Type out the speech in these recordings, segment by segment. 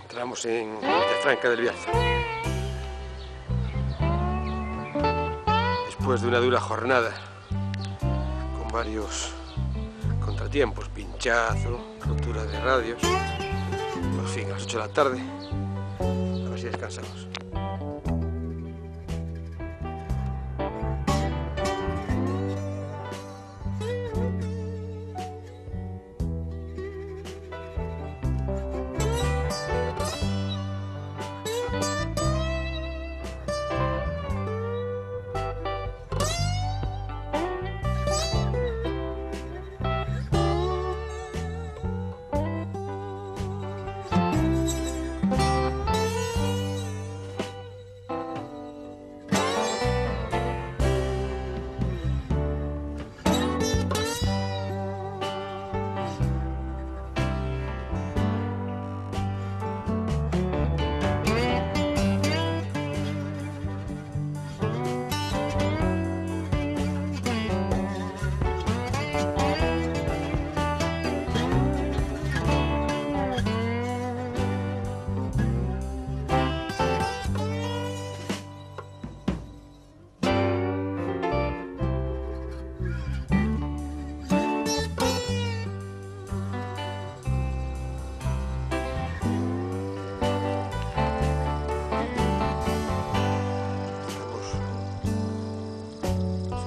Entramos en Villafranca del Bierzo. Después de una dura jornada, con varios contratiempos, pinchazo, rotura de radios, por fin a las 8 de la tarde, a ver si descansamos.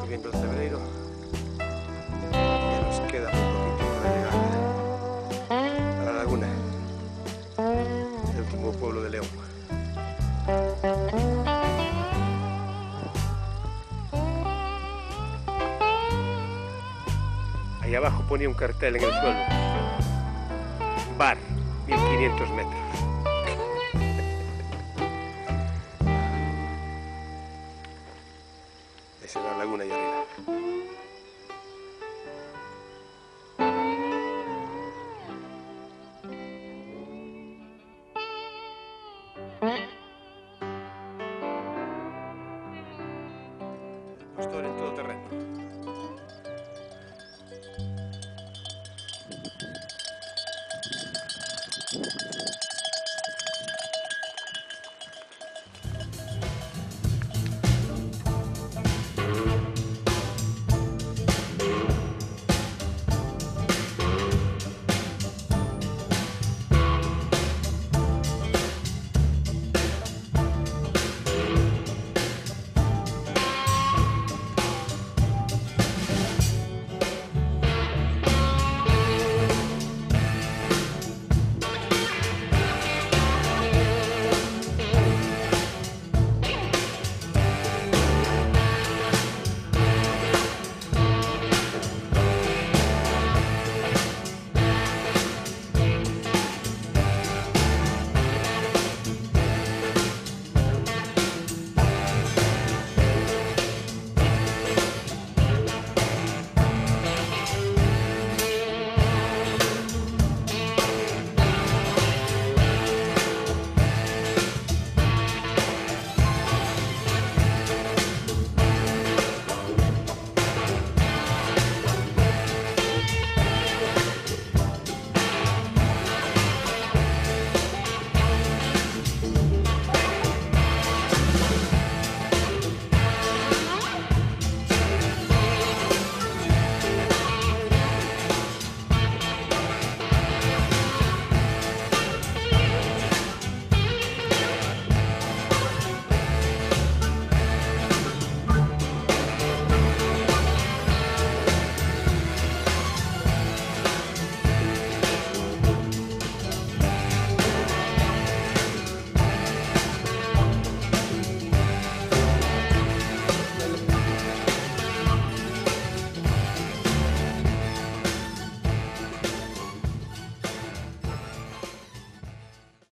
Subiendo el Cebreiro, ya nos queda un poquito para llegar a la laguna, el último pueblo de León. Ahí abajo ponía un cartel en el suelo: bar, 1500 metros. Esa es la laguna ahí arriba.